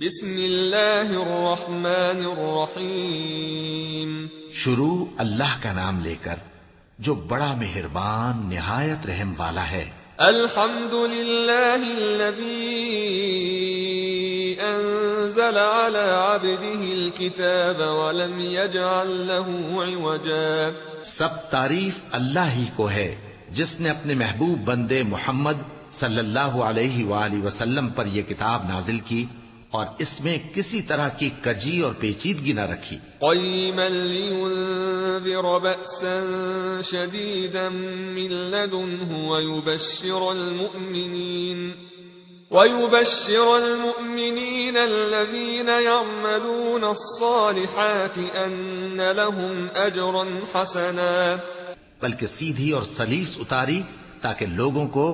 بسم اللہ الرحمن الرحیم. شروع اللہ کا نام لے کر جو بڑا مہربان نہایت رحم والا ہے. الحمد للہ الذی انزل على عبده الكتاب ولم يجعل له عوجا. سب تعریف اللہ ہی کو ہے جس نے اپنے محبوب بندے محمد صلی اللہ علیہ وآلہ وسلم پر یہ کتاب نازل کی اور اس میں کسی طرح کی کجی اور پیچیدگی نہ رکھی. قیما لینذر بأسا شدیدا من لدنه ويبشر المؤمنين الذين يعملون الصالحات أن لهم أجرا حسنا. بلکہ سیدھی اور سلیس اتاری تاکہ لوگوں کو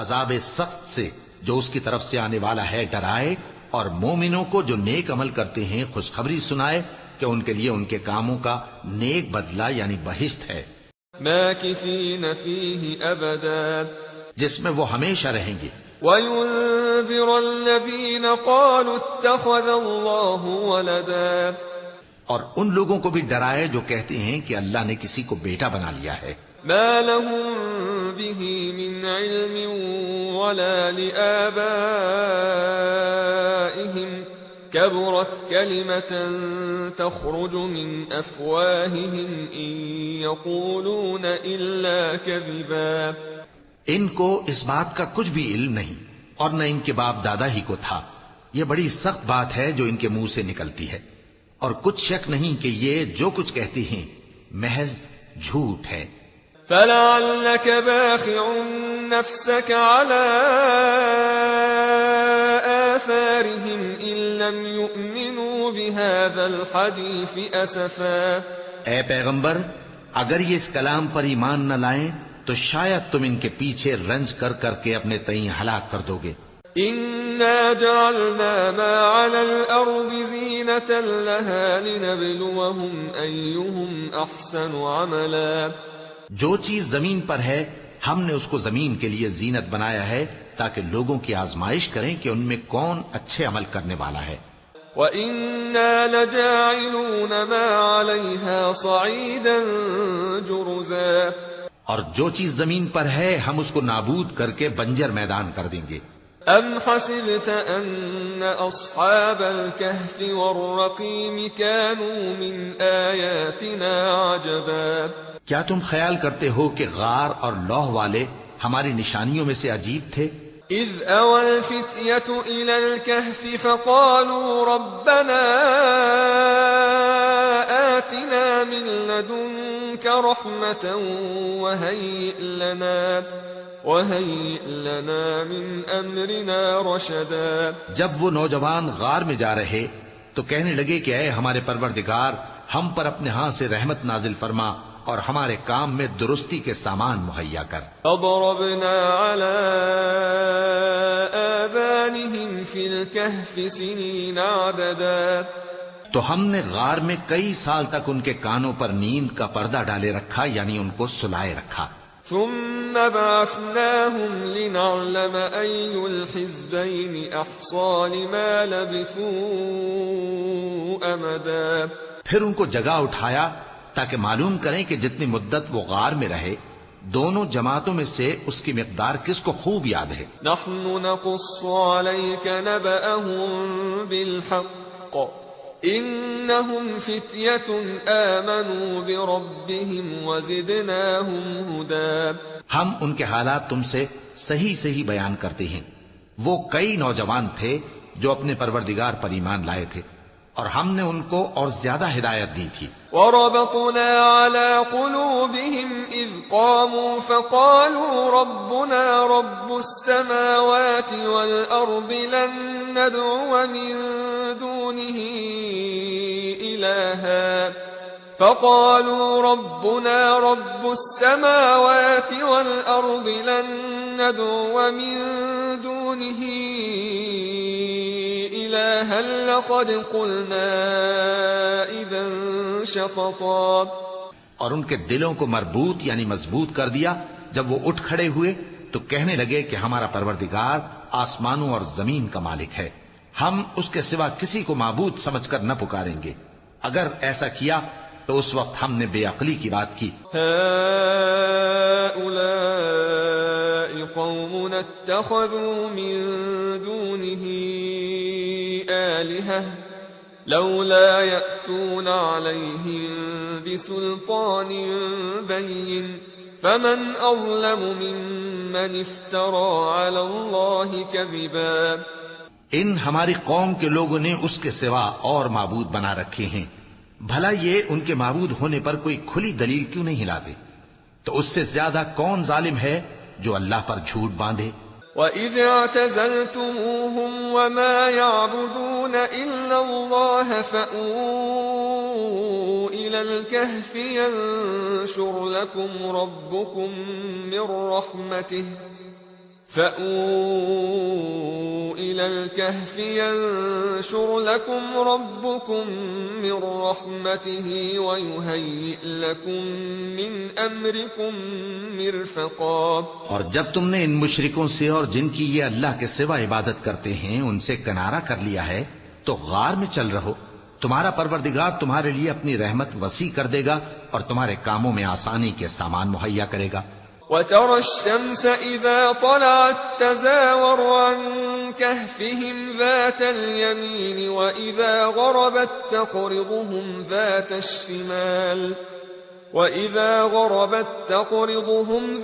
عذاب سخت سے جو اس کی طرف سے آنے والا ہے ڈرائے، اور مومنوں کو جو نیک عمل کرتے ہیں خوشخبری سنائے کہ ان کے لیے ان کے کاموں کا نیک بدلہ یعنی بہشت ہے، ماکثین فیہ ابدا، جس میں وہ ہمیشہ رہیں گے. وَيُنذِرَ الَّذِينَ قَالُوا اتَّخَذَ اللَّهُ وَلَدًا، اور ان لوگوں کو بھی ڈرائے جو کہتے ہیں کہ اللہ نے کسی کو بیٹا بنا لیا ہے. مَا لَهُم بِهِ مِنْ عِلْمٍ وَلَا لِآبَائِهِمْ كَبُرَتْ كَلِمَةً تَخْرُجُ مِنْ أَفْوَاهِهِمْ إِنْ يَقُولُونَ إِلَّا كَذِبًا. ان کو اس بات کا کچھ بھی علم نہیں اور نہ ان کے باپ دادا ہی کو تھا. یہ بڑی سخت بات ہے جو ان کے منہ سے نکلتی ہے، اور کچھ شک نہیں کہ یہ جو کچھ کہتے ہیں محض جھوٹ ہے. فَلَعَلَّكَ بَاخِعٌ نَفْسَكَ عَلَىٰ آثَارِهِمْ إِن لَّمْ يُؤْمِنُوا بِهَٰذَا الْحَدِيثِ أَسَفًا. اے پیغمبر، اگر یہ اس کلام پر ایمان نہ لائیں تو شاید تم ان کے پیچھے رنج کر کر کے اپنے تئیں ہلاک کر دو گے. إِنَّا جَعَلْنَا مَا عَلَى الْأَرْضِ زِينَةً لَهَا لِنَبْلُوَهُمْ أَيُّهُمْ أَحْسَنُ عَمَلًا. جو چیز زمین پر ہے ہم نے اس کو زمین کے لیے زینت بنایا ہے تاکہ لوگوں کی آزمائش کریں کہ ان میں کون اچھے عمل کرنے والا ہے. وَإِنَّا لَجَاعِلُونَ مَا عَلَيْهَا صَعِيدًا جُرُزًا. اور جو چیز زمین پر ہے ہم اس کو نابود کر کے بنجر میدان کر دیں گے. أَمْ حَسِبْتَ أَنَّ أَصْحَابَ الْكَهْفِ وَالرَّقِيمِ كَانُوا مِنْ آيَاتِنَا عَجَبًا. کیا تم خیال کرتے ہو کہ غار اور لوح والے ہماری نشانیوں میں سے عجیب تھے؟ إِذْ أَوَى الْفِتْيَةُ إِلَى الْكَهْفِ فَقَالُوا رَبَّنَا آتِنَا مِن لَّدُنكَ رَحْمَةً وَهَيِّئْ لَنَا مِنْ أَمْرِنَا رَشَدًا. جب وہ نوجوان غار میں جا رہے تو کہنے لگے کہ اے ہمارے پروردگار، ہم پر اپنے ہاں سے رحمت نازل فرما اور ہمارے کام میں درستی کے سامان مہیا کر. فَضَرَبْنَا عَلَىٰ آذَانِهِمْ فِي الْكَهْفِ سِنِينَ عَدَدًا. تو ہم نے غار میں کئی سال تک ان کے کانوں پر نیند کا پردہ ڈالے رکھا، یعنی ان کو سلائے رکھا. ثُمَّ بَعَثْنَاهُمْ لِنَعْلَمَ أَيُّ الْحِزْبَيْنِ أَحْصَىٰ لِمَا لَبِثُوا أَمَدًا. پھر ان کو جگہ اٹھایا تاکہ معلوم کریں کہ جتنی مدت وہ غار میں رہے دونوں جماعتوں میں سے اس کی مقدار کس کو خوب یاد ہے. نحن نقص عليك نبأهم بالحق إنهم فتية آمنوا بربهم وزدناهم هدى. ہم ان کے حالات تم سے صحیح صحیح بیان کرتے ہیں. وہ کئی نوجوان تھے جو اپنے پروردگار پر ایمان لائے تھے اور ہم نے ان کو اور زیادہ ہدایت دی تھی. وَرَبَطْنَا عَلَىٰ قُلُوبِهِمْ إِذْ قَامُوا فَقَالُوا رَبُّنَا رَبُّ السَّمَاوَاتِ وَالْأَرْضِ لَن نَّدْعُوَ مِن دُونِهِ إِلَٰهًا فَقَالُوا رَبُّنَا رَبُّ السَّمَاوَاتِ وَالْأَرْضِ لَن نَّدْعُوَ مِن دُونِهِ إِلَٰهًا لَّقَدْ قُلْنَا إِذًا شَطَطًا. اور ان کے دلوں کو مربوط یعنی مضبوط کر دیا. جب وہ اٹھ کھڑے ہوئے تو کہنے لگے کہ ہمارا پروردگار آسمانوں اور زمین کا مالک ہے، ہم اس کے سوا کسی کو معبود سمجھ کر نہ پکاریں گے. اگر ایسا کیا تو اس وقت ہم نے بے عقلی کی بات کی. هؤلاء قوم اتخذوا من دونه آلهة لولا يأتون عليهم بسلطان بين فمن أظلم ممن افترى على الله كذبا. ان ہماری قوم کے لوگوں نے اس کے سوا اور معبود بنا رکھے ہیں. بھلا یہ ان کے معبود ہونے پر کوئی کھلی دلیل کیوں نہیں ہلاتے؟ تو اس سے زیادہ کون ظالم ہے جو اللہ پر جھوٹ باندھے؟ وَإِذْ اعْتَزَلْتُمُوهُمْ وَمَا يَعْبُدُونَ إِلَّا اللَّهَ فَأْوُوا إِلَى الْكَهْفِ يَنشُرْ لَكُمْ رَبُّكُمْ مِنْ رَحْمَتِهِ وَيُهَيِّئْ لَكُمْ مِنْ أَمْرِكُمْ مِرْفَقًا. اور جب تم نے ان مشرکوں سے اور جن کی یہ اللہ کے سوا عبادت کرتے ہیں ان سے کنارہ کر لیا ہے تو غار میں چل رہو. تمہارا پروردگار تمہارے لیے اپنی رحمت وسیع کر دے گا اور تمہارے کاموں میں آسانی کے سامان مہیا کرے گا. وَتَرَى الشَّمْسَ إِذَا طَلَعَتْ تَزَاوَرُ عَنْ كَهْفِهِمْ ذَاتَ الْيَمِينِ وَإِذَا غَرَبَتْ تَقْرِضُهُمْ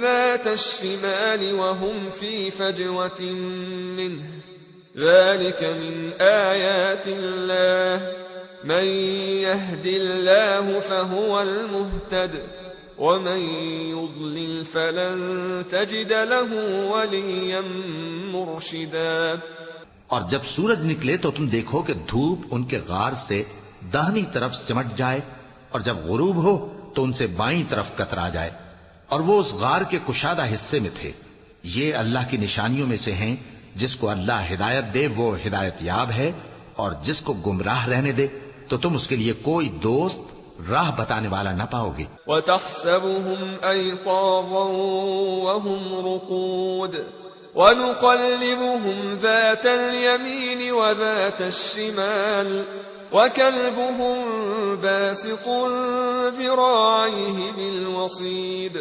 ذَاتَ الشِّمَالِ وَهُمْ فِي فَجْوَةٍ مِّنْهُ ذَلِكَ مِنْ آيَاتِ اللَّهِ مَنْ يَهْدِ اللَّهُ فَهُوَ الْمُهْتَدِ وَمَن يُضْلِلْ فَلَن تَجِدَ لَهُ وَلِيًّا مُرْشِدًا. اور جب سورج نکلے تو تم دیکھو کہ دھوپ ان کے غار سے داہنی طرف سمٹ جائے اور جب غروب ہو تو ان سے بائیں طرف کترا جائے اور وہ اس غار کے کشادہ حصے میں تھے. یہ اللہ کی نشانیوں میں سے ہیں. جس کو اللہ ہدایت دے وہ ہدایت یاب ہے اور جس کو گمراہ رہنے دے تو تم اس کے لیے کوئی دوست راہ بتانے والا نہ پاؤ گے. وَتَحْسَبُهُمْ أَيْقَاظًا وَهُمْ رُقُودٌ وَنُقَلِّبُهُمْ ذَاتَ الْيَمِينِ وَذَاتَ الشِّمَالِ وَكَلْبُهُمْ بَاسِطٌ ذِرَاعَيْهِ بِالْوَصِيدِ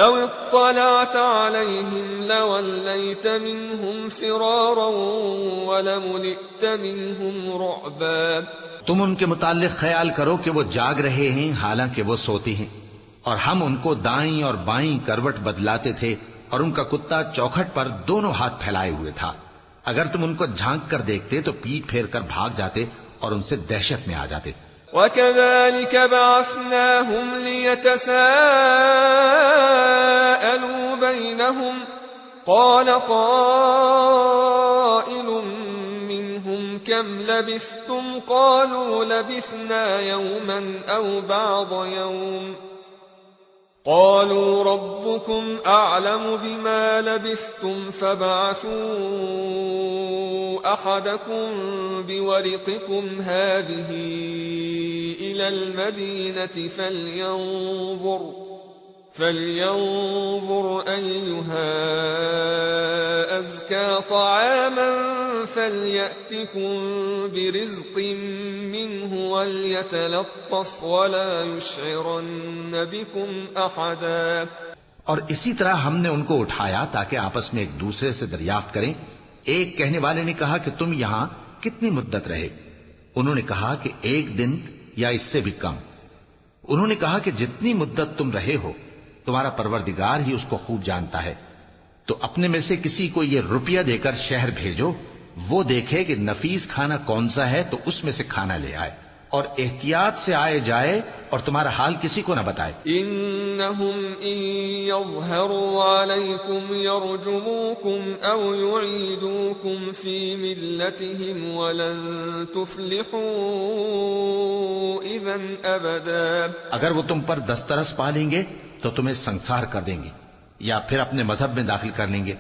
لَوِ اطَّلَعْتَ عَلَيْهِمْ لَوَلَّيْتَ مِنْهُمْ فِرَارًا وَلَمُلِئْتَ مِنْهُمْ رُعْبًا. تم ان کے متعلق خیال کرو کہ وہ جاگ رہے ہیں حالانکہ وہ سوتے ہیں اور ہم ان کو دائیں اور بائیں کروٹ بدلاتے تھے اور ان کا کتا چوکھٹ پر دونوں ہاتھ پھیلائے ہوئے تھا. اگر تم ان کو جھانک کر دیکھتے تو پیٹ پھیر کر بھاگ جاتے اور ان سے دہشت میں آ جاتے. وَكَذَلِكَ بَعَثْنَاهُمْ لِيَتَسَاءَلُوا بَيْنَهُمْ قَالَ قَائِلٌ مِّنْهُمْ كَمْ لَبِثْتُمْ قَالُوا لَبِثْنَا يَوْمًا أَوْ بَعْضَ يَوْمٍ قَالُوا رَبُّكُمْ أَعْلَمُ بِمَا لَبِثْتُمْ فَابْعَثُوا أَحَدَكُمْ بِوَرِقِكُمْ هَٰذِهِ إِلَى الْمَدِينَةِ فَلْيَنظُرْ أَيُّهَا أَزْكَىٰ طَعَامًا فَلْيَأْتِكُم بِرِزْقٍ مِّنْهُ وَلْيَتَلَطَّفْ وَلَا يُشْعِرَنَّ بِكُمْ أَحَدًا. اور اسی طرح ہم نے ان کو اٹھایا تاکہ آپس میں ایک دوسرے سے دریافت کریں. ایک کہنے والے نے کہا کہ تم یہاں کتنی مدت رہے؟ انہوں نے کہا کہ 1 دن یا اس سے بھی کم. انہوں نے کہا کہ جتنی مدت تم رہے ہو تمہارا پروردگار ہی اس کو خوب جانتا ہے. تو اپنے میں سے کسی کو یہ روپیہ دے کر شہر بھیجو، وہ دیکھے کہ نفیس کھانا کون سا ہے تو اس میں سے کھانا لے آئے اور احتیاط سے آئے جائے اور تمہارا حال کسی کو نہ بتائے. انہم ان یظہروا علیکم یرجموکم او یعیدوکم فی ملتہم ولن تفلحوا اذا ابدا. اگر وہ تم پر دسترس پا لیں گے تو تمہیں سنسار کر دیں گے یا پھر اپنے مذہب میں داخل کر لیں گے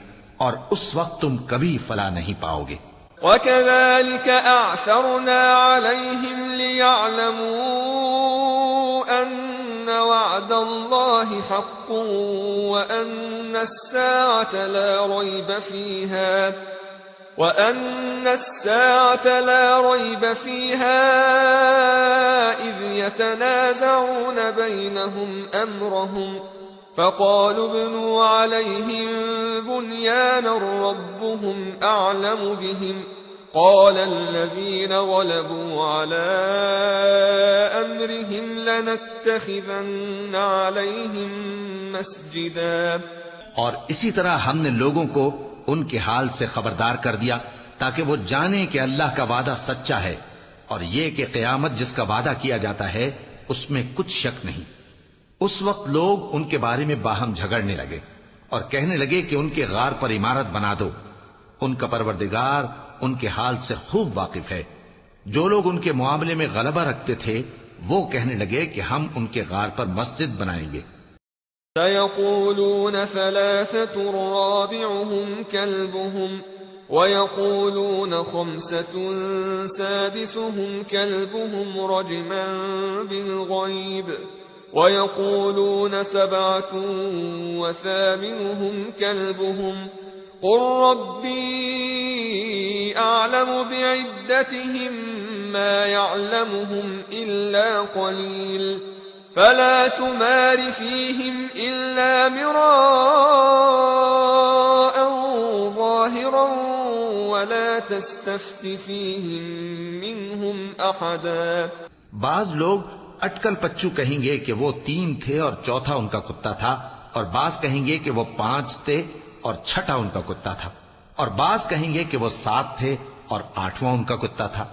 اور اس وقت تم کبھی فلاح نہیں پاؤ گے. وَكَذَلِكَ أَعْثَرْنَا عَلَيْهِمْ لِيَعْلَمُوا أَنَّ وَعْدَ اللَّهِ حَقٌّ وَأَنَّ السَّاعَةَ لَا رَيْبَ فِيهَا وأن الساعة لا ريب فيها إذ يتنازعون بينهم أمرهم فقالوا ابنوا عليهم بنيانا ربهم أعلم بهم قال الذين غلبوا على أمرهم لنتخذن عليهم مسجدا. اور اسی طرح ہم نے لوگوں کو ان کے حال سے خبردار کر دیا تاکہ وہ جانیں کہ اللہ کا وعدہ سچا ہے اور یہ کہ قیامت جس کا وعدہ کیا جاتا ہے اس میں کچھ شک نہیں. اس وقت لوگ ان کے بارے میں باہم جھگڑنے لگے اور کہنے لگے کہ ان کے غار پر عمارت بنا دو. ان کا پروردگار ان کے حال سے خوب واقف ہے. جو لوگ ان کے معاملے میں غلبہ رکھتے تھے وہ کہنے لگے کہ ہم ان کے غار پر مسجد بنائیں گے. سيقولون ثلاثة رابعهم كلبهم ويقولون خمسة سادسهم كلبهم رجما بالغيب ويقولون سبعة وثامنهم كلبهم قل ربي أعلم بعدتهم ما يعلمهم إلا قليل فلا تمار فيهم إلا مراء ظاهرا ولا تستفت فيهم منهم أحدا. بعض لوگ اٹکل پچو کہیں گے کہ وہ 3 تھے اور چوتھا ان کا کتا تھا، اور بعض کہیں گے کہ وہ 5 تھے اور چھٹا ان کا کتا تھا، اور بعض کہیں گے کہ وہ 7 تھے اور 8واں ان کا کتا تھا.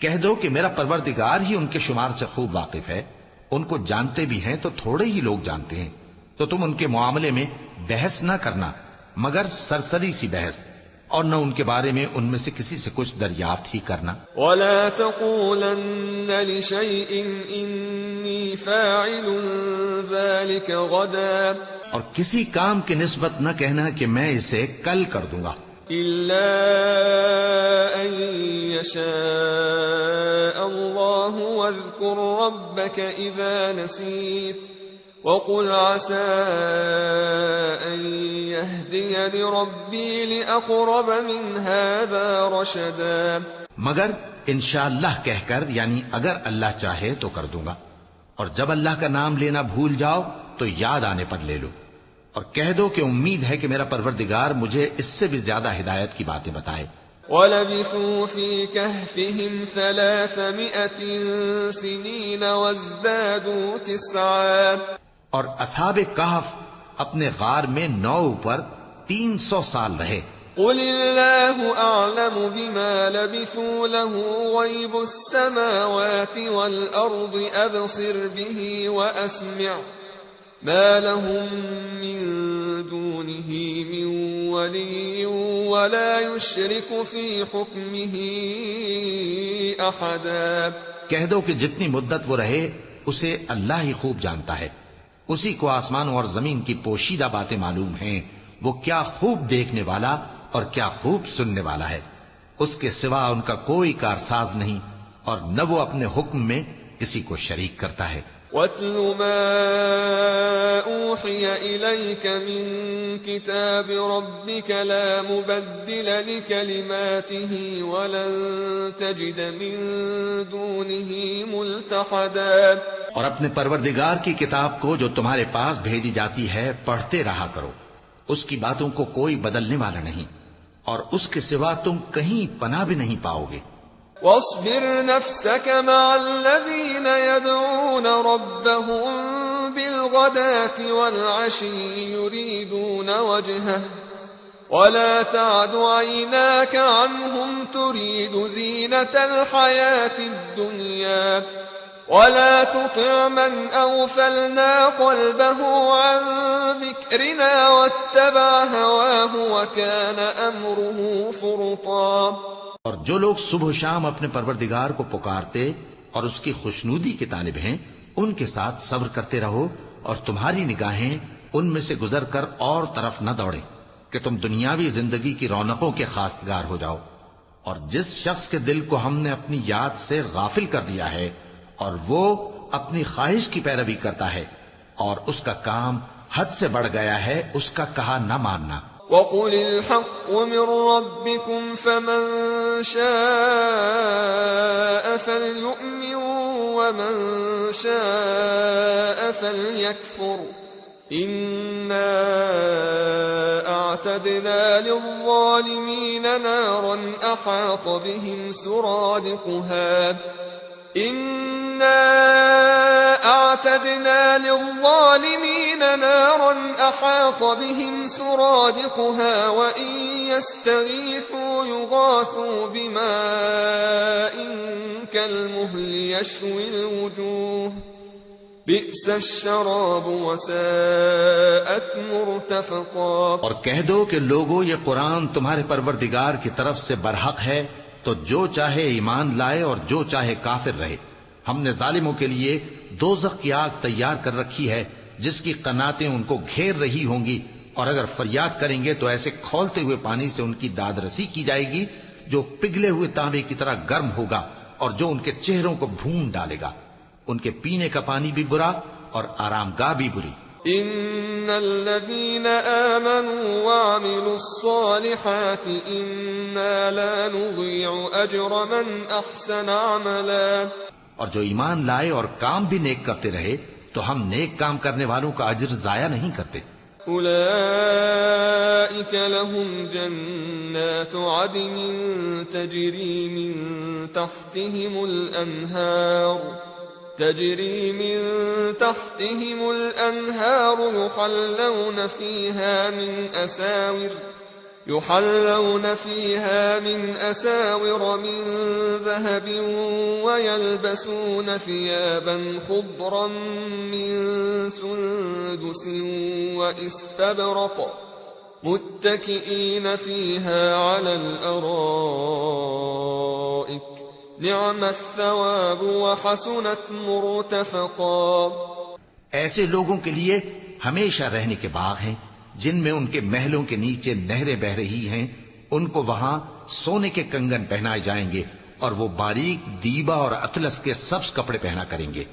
کہہ دو کہ میرا پروردگار ہی ان کے شمار سے خوب واقف ہے. ان کو جانتے بھی ہیں تو تھوڑے ہی لوگ جانتے ہیں، تو تم ان کے معاملے میں بحث نہ کرنا مگر سرسری سی بحث، اور نہ ان کے بارے میں ان میں سے کسی سے کچھ دریافت ہی کرنا. ولا تقولن لشيء إني فاعل ذلك غدا، اور کسی کام کی نسبت نہ کہنا کہ میں اسے کل کر دوں گا، إلا أن يشاء الله واذكر ربك إذا نسيت وقل عسى أن يهديني ربي لأقرب من هذا رشدا. مگر انشاءاللہ کہہ کر، یعنی اگر اللہ چاہے تو کر دوں گا، اور جب اللہ کا نام لینا بھول جاؤ تو یاد آنے پر لے لو، اور کہہ دو کہ امید ہے کہ میرا پروردگار مجھے اس سے بھی زیادہ ہدایت کی باتیں بتائے. وَلَبِثُوا فِي كَهْفِهِمْ 300 سِنِينَ وَازْدَادُوا 9. اور اصحاب کہف اپنے غار میں 9 پر 300 سال رہے. قُلِ اللَّهُ أَعْلَمُ بِمَا لَبِثُوا لَهُ غَيْبُ السَّمَاوَاتِ وَالْأَرْضِ أَبْصِرْ بِهِ وَأَسْمِعْ ما لهم من دونه من ولي ولا يشرك في حكمه أحدا. کہہ دو کہ جتنی مدت وہ رہے اسے اللہ ہی خوب جانتا ہے. اسی کو آسمانوں اور زمین کی پوشیدہ باتیں معلوم ہیں. وہ کیا خوب دیکھنے والا اور کیا خوب سننے والا ہے. اس کے سوا ان کا کوئی کارساز نہیں، اور نہ وہ اپنے حکم میں کسی کو شریک کرتا ہے. وَاتْلُ مَا أُوحِيَ إِلَيْكَ مِن كِتَابِ رَبِّكَ لَا مُبَدِّلَ لِكَلِمَاتِهِ وَلَن تَجِدَ مِن دُونِهِ مُلْتَحَدًا. اور اپنے پروردگار کی کتاب کو جو تمہارے پاس بھیجی جاتی ہے پڑھتے رہا کرو. اس کی باتوں کو کوئی بدلنے والا نہیں، اور اس کے سوا تم کہیں پناہ بھی نہیں پاؤ گے. واصبر نفسك مع الذين يدعون ربهم بالغداة والعشي يريدون وجهه ولا تعد عيناك عنهم تريد زينة الحياة الدنيا ولا تطع من أغفلنا قلبه عن ذكرنا واتبع هواه وكان أمره فرطا. اور جو لوگ صبح و شام اپنے پروردگار کو پکارتے اور اس کی خوشنودی کے طالب ہیں ان کے ساتھ صبر کرتے رہو، اور تمہاری نگاہیں ان میں سے گزر کر اور طرف نہ دوڑیں کہ تم دنیاوی زندگی کی رونقوں کے خواستگار ہو جاؤ. اور جس شخص کے دل کو ہم نے اپنی یاد سے غافل کر دیا ہے اور وہ اپنی خواہش کی پیروی کرتا ہے اور اس کا کام حد سے بڑھ گیا ہے، اس کا کہا نہ ماننا. وقل الحق من ربكم فمن شاء فليؤمن ومن شاء فليكفر إنا أعتدنا للظالمين نارا أحاط بهم سرادقها أعتدنا للظالمين نارا أحاط بهم سرادقها وإن يستغيثوا يغاثوا بماء كالمهل يشوي الوجوه بئس الشراب وساءت مرتفقا. اور کہہ دو کہ لوگو یہ قرآن تمہارے پروردگار کی طرف سے برحق ہے، تو جو چاہے ایمان لائے اور جو چاہے کافر رہے. ہم نے ظالموں کے لیے دوزخ کی آگ تیار کر رکھی ہے جس کی قناتیں ان کو گھیر رہی ہوں گی، اور اگر فریاد کریں گے تو ایسے کھولتے ہوئے پانی سے ان کی داد رسی کی جائے گی جو پگھلے ہوئے تانبے کی طرح گرم ہوگا اور جو ان کے چہروں کو بھون ڈالے گا. ان کے پینے کا پانی بھی برا اور آرام گاہ بھی بری. ان الذين آمنوا وعملوا الصالحات انا لا نضيع اجر من احسن عملا. اور جو ایمان لائے اور کام بھی نیک کرتے رہے تو ہم نیک کام کرنے والوں کا اجر ضائع نہیں کرتے. اولئك لهم جنات عدن تجري من تحتهم الأنهار يحلون فيها من أساور من ذهب ويلبسون ثيابا خضرا من سندس واستبرق متكئين فيها على الأرائك نعم الثواب وحسنت مرتفقا. ایسے لوگوں کے لیے ہمیشہ رہنے کے باغ ہیں جن میں ان کے محلوں کے نیچے نہریں بہ رہی ہیں. ان کو وہاں سونے کے کنگن پہنائے جائیں گے اور وہ باریک دیبا اور اطلس کے سبز کپڑے پہنا کریں گے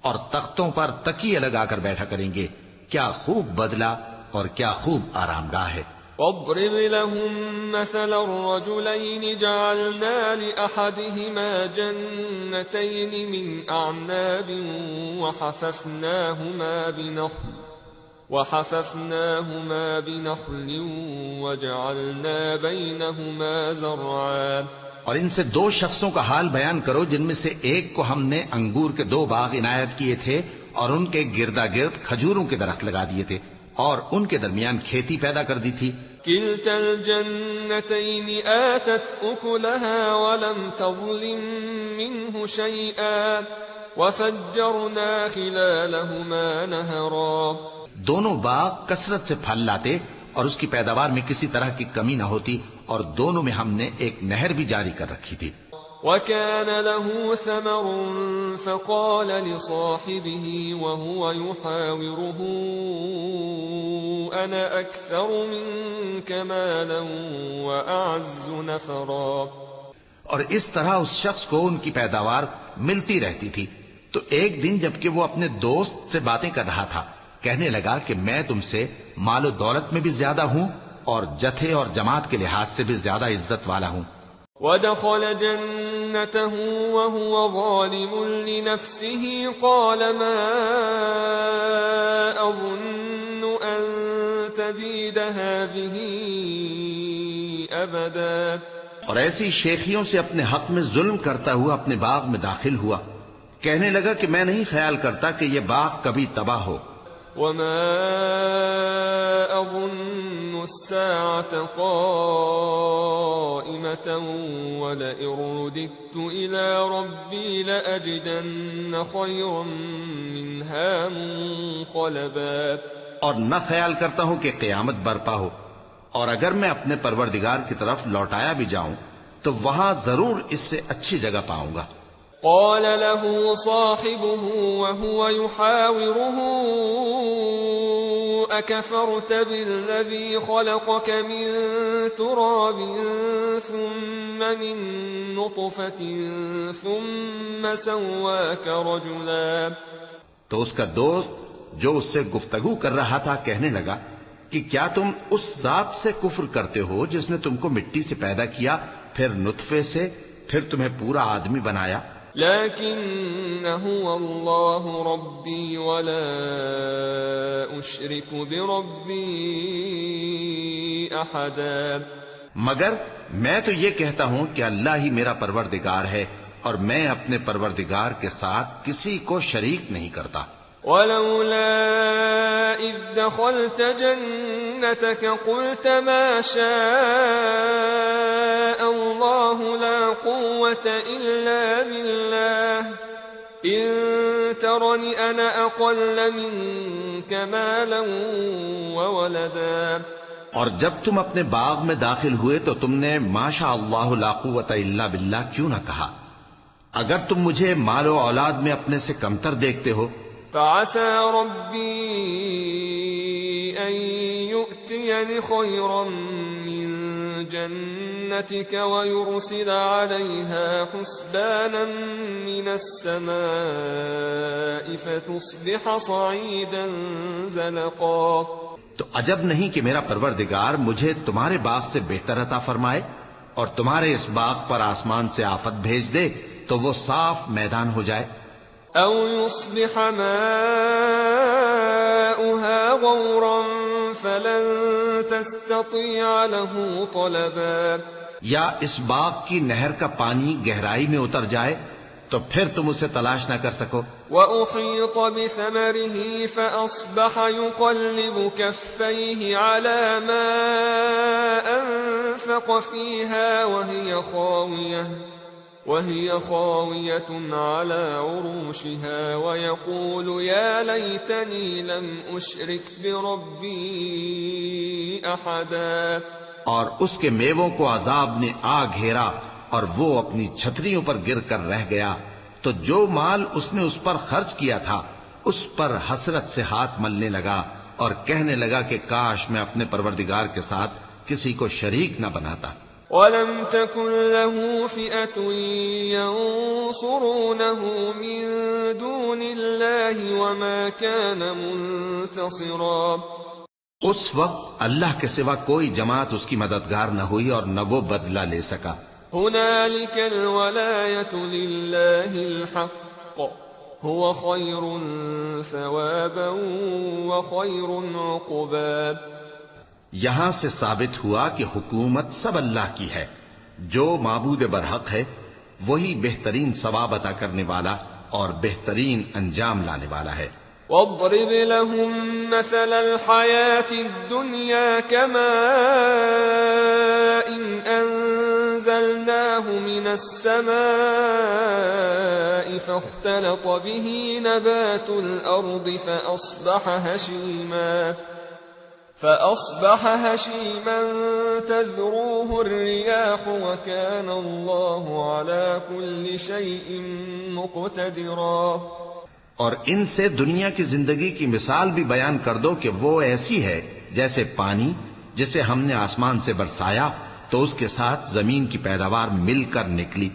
اور تختوں پر تکیے لگا کر بیٹھا کریں گے. کیا خوب بدلہ اور کیا خوب آرام گاہ ہے. واضرب لهم مثل الرجلين جعلنا لأحدهما جنتين من أعناب وحففناهما بنخل وجعلنا بينهما زرعا. اور ان سے دو شخصوں کا حال بیان کرو جن میں سے ایک کو ہم نے انگور کے 2 باغ عنایت کیے تھے اور ان کے گردا گرد کھجوروں کے درخت لگا دیے تھے اور ان کے درمیان کھیتی پیدا کر دی تھی. كلتا الجنتين آتت أكلها ولم تظلم منه شيئا وفجرنا خلالهما نهرا. دونوں باغ کثرت سے پھل لاتے اور اس کی پیداوار میں کسی طرح کی کمی نہ ہوتی اور دونوں میں ہم نے ایک نہر بھی جاری کر رکھی تھی. وكان له ثمر فقال لصاحبه وهو يحاوره أنا أكثر منك مالا وأعز نفرا. اور اس طرح اس شخص کو ان کی پیداوار ملتی رہتی تھی. تو ایک دن جبکہ وہ اپنے دوست سے باتیں کر رہا تھا کہنے لگا کہ میں تم سے مال و دولت میں بھی زیادہ ہوں اور جتھے اور جماعت کے لحاظ سے بھی زیادہ عزت والا ہوں. ودخل جنته وهو ظالم لنفسه قال ما أظن أن تبيد هذه أبدا. اور ایسی شیخیوں سے اپنے حق میں ظلم کرتا ہوا اپنے باغ میں داخل ہوا. کہنے لگا کہ میں نہیں خیال کرتا کہ یہ باغ کبھی تباہ ہو. وما أظن الساعة قائمة ولئن رددت إلى ربي لأجدن خيرا منها منقلبا. اور نہ خیال کرتا ہوں کہ قیامت برپا ہو اور اگر میں اپنے پروردگار کی طرف لوٹایا بھی جاؤں تو وہاں ضرور اس سے اچھی جگہ پاؤں گا. قال له صاحبه وهو يحاوره أكفرت بالذي خلقك من تراب ثم من نطفة ثم سواك رجلا. تو اس کا دوست جو اس سے گفتگو کر رہا تھا کہنے لگا کہ کیا تم اس ذات سے کفر کرتے ہو جس نے تم کو مٹی سے پیدا کیا، پھر نطفے سے، پھر تمہیں پورا آدمی بنایا؟ لكن هو الله ربي ولا أشرك بربي أحدا، مگر میں تو یہ کہتا ہوں کہ اللہ ہی میرا پروردگار ہے اور میں اپنے پروردگار کے ساتھ کسی کو شریک نہیں کرتا۔ ولولا إذ دخلت جنتك قلت ما شاء الله لا قوة إلا بالله إن ترني أنا أقل منك مالا وولدا۔ اور جب تم اپنے باغ میں داخل ہوئے تو تم نے ما شاء اللہ لا قوت الا باللہ کیوں نہ کہا؟ اگر تم مجھے مال و اولاد میں اپنے سے کمتر دیکھتے ہو۔ فعسى ربي أن يؤتيني خيرا من جنتك ويرسل عليها حسبانا من السماء فتصبح صعيدا زلقا۔ تو عجب نہیں کہ میرا پروردگار مجھے تمہارے باغ سے بہتر عطا فرمائے اور تمہارے اس باغ پر آسمان سے آفت بھیج دے تو وہ صاف میدان ہو جائے۔ أو يصبح ماؤها غورا فلن تستطيع له طلبا، یا اس باغ کی نہر کا پانی گہرائی میں اتر جائے تو پھر تم اسے تلاش نہ کر سکو۔ وأحيط بثمره فأصبح يقلب كفيه على ما أنفق فيها وهي خاوية على عروشها ويقول يا ليتني لم أشرك بربي أحدا۔ اور اس کے میووں کو عذاب نے آ گھیرا اور وہ اپنی چھتریوں پر گر کر رہ گیا، تو جو مال اس نے اس پر خرچ کیا تھا اس پر حسرت سے ہاتھ ملنے لگا اور کہنے لگا کہ کاش میں اپنے پروردگار کے ساتھ کسی کو شریک نہ بناتا۔ وَلَمْ تَكُنْ لَهُ فِئَةٌ يَنصُرُونَهُ مِن دُونِ اللَّهِ وَمَا كَانَ مُنتَصِرًا۔ اس وقت اللہ کے سوا کوئی جماعت اس کی مددگار نہ ہوئی اور نہ وہ بدلہ لے سکا۔ هُنَالِكَ الْوَلَایَةُ لِلَّهِ الْحَقِّ هُوَ خَيْرٌ ثَوَابًا وَخَيْرٌ عُقْبًا۔ یہاں سے ثابت ہوا کہ حکومت سب اللہ کی ہے، جو معبود برحق ہے وہی بہترین ثواب عطا کرنے والا اور بہترین انجام لانے والا ہے۔ واضرب لهم مثل الحياة الدنيا كماء أنزلناه من السماء فاختلط به نبات الأرض فأصبح هشيما تذروه الرياح وكان الله على كل شيء مقتدرا۔ اور ان سے دنیا کی زندگی کی مثال بھی بیان کر دو کہ وہ ایسی ہے جیسے پانی جسے ہم نے آسمان سے برسایا تو اس کے ساتھ زمین کی پیداوار مل کر نکلی،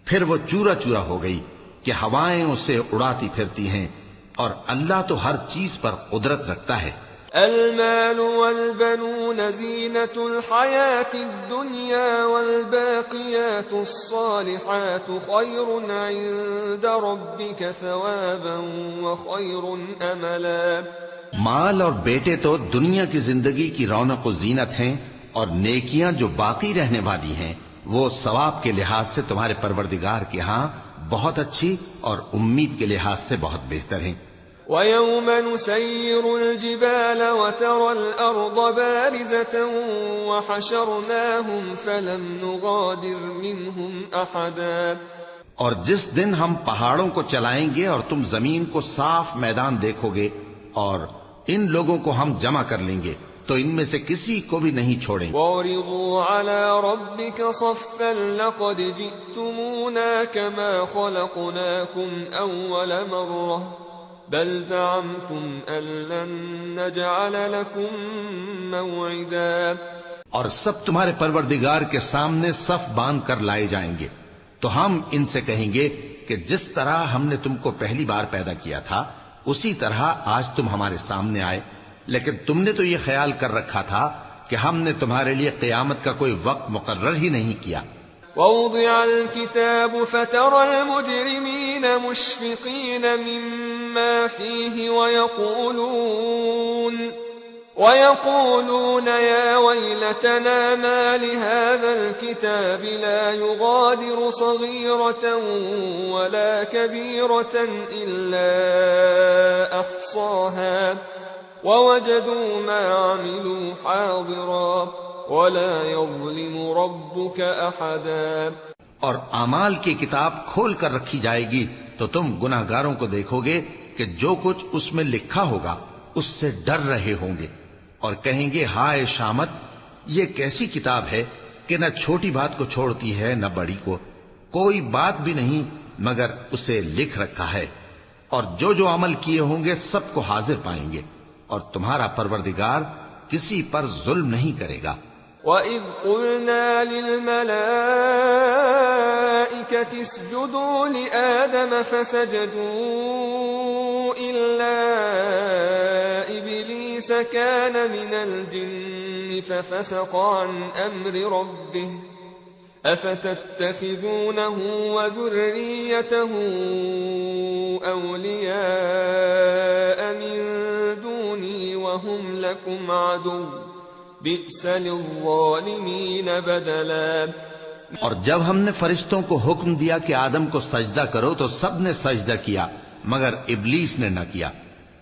پھر وہ چورا چورا ہو گئی کہ ہوائیں اسے اڑاتی پھرتی ہیں، اور اللہ تو ہر چیز پر قدرت رکھتا ہے۔ المال والبنون زينة الحياة الدنيا والباقيات الصالحات خير عند ربك ثوابا وخير املا۔ مال اور بیٹے تو دنیا کی زندگی کی رونق و زینت ہیں، اور نیکیاں جو باقی رہنے والی ہیں وہ ثواب کے لحاظ سے تمہارے پروردگار کے ہاں بہت اچھی اور امید کے لحاظ سے بہت بہتر ہیں۔ وَيَوْمَ نُسَيِّرُ الْجِبَالَ وَتَرَى الْأَرْضَ بَارِزَةً وَحَشَرْنَاهُمْ فَلَمْ نُغَادِرْ مِنْهُمْ أَحَدًا۔ اور جس دن ہم پہاڑوں کو چلائیں گے اور تم زمین کو صاف میدان دیکھو گے اور ان لوگوں کو ہم جمع کر لیں گے تو ان میں سے کسی کو بھی نہیں چھوڑیں گے۔ وَعْرِضُوا عَلَى رَبِّكَ صَفًّا لَقَدْ جِئْتُمُونَا كَمَا خَلَقْنَاكُمْ أَوَّلَ مَرَّةٍ بل زعمتم أن لن نجعل لكم موعدا۔ اور سب تمہارے پروردگار کے سامنے صف باندھ کر لائے جائیں گے تو ہم ان سے کہیں گے کہ جس طرح ہم نے تم کو پہلی بار پیدا کیا تھا اسی طرح آج تم ہمارے سامنے آئے، لیکن تم نے تو یہ خیال کر رکھا تھا کہ ہم نے تمہارے لیے قیامت کا کوئی وقت مقرر ہی نہیں کیا۔ ووضع الكتاب فترى المجرمين مشفقين مما فيه ويقولون يا ويلتنا ما لهذا الكتاب لا يغادر صغيرة ولا كبيرة إلا أحصاها ووجدوا ما عملوا حاضرا ولا يظلم ربك أحدا۔ اور اعمال کی کتاب کھول کر رکھی جائے گی تو تم گناہگاروں کو دیکھو گے کہ جو کچھ اس میں لکھا ہوگا اس سے ڈر رہے ہوں گے اور کہیں گے ہائے شامت، یہ کیسی کتاب ہے کہ نہ چھوٹی بات کو چھوڑتی ہے نہ بڑی کو، کوئی بات بھی نہیں مگر اسے لکھ رکھا ہے، اور جو جو عمل کیے ہوں گے سب کو حاضر پائیں گے، اور تمہارا پروردگار کسی پر ظلم نہیں کرے گا۔ وَإِذْ قُلْنَا لِلْمَلَائِكَةِ اسْجُدُوا لِآدَمَ فَسَجَدُوا إِلَّا إِبْلِيسَ كَانَ مِنَ الْجِنِّ فَفَسَقَ عَنْ أَمْرِ رَبِّهِ أَفَتَتَّخِذُونَهُ وَذُرِّيَّتَهُ أَوْلِيَاءَ مِن دُونِي وَهُمْ لَكُمْ عَدُوٌّ بئس للظالمین بدلا۔ اور جب ہم نے فرشتوں کو حکم دیا کہ آدم کو سجدہ کرو تو سب نے سجدہ کیا مگر ابلیس نے نہ کیا،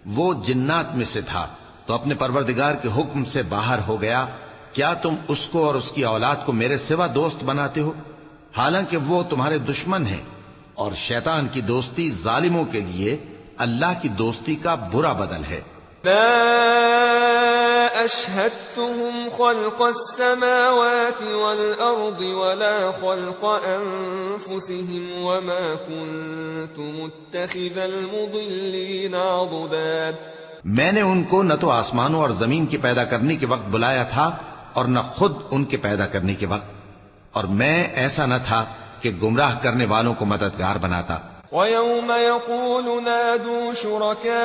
وہ جنات میں سے تھا تو اپنے پروردگار کے حکم سے باہر ہو گیا۔ کیا تم اس کو اور اس کی اولاد کو میرے سوا دوست بناتے ہو، حالانکہ وہ تمہارے دشمن ہیں، اور شیطان کی دوستی ظالموں کے لیے اللہ کی دوستی کا برا بدل ہے۔ أشهدتهم خلق السماوات والأرض ولا خلق أنفسهم وما كنت متخذ المضلين عضدا۔ میں نے ان کو نہ تو آسمانوں اور زمین کے پیدا کرنے کے وقت بلایا تھا اور نہ خود ان کے پیدا کرنے کے وقت، اور میں ایسا نہ تھا کہ گمراہ کرنے والوں کو مددگار بناتا۔ وَيَوْمَ يَقُولُ نَادُوا شُرَكَائِيَ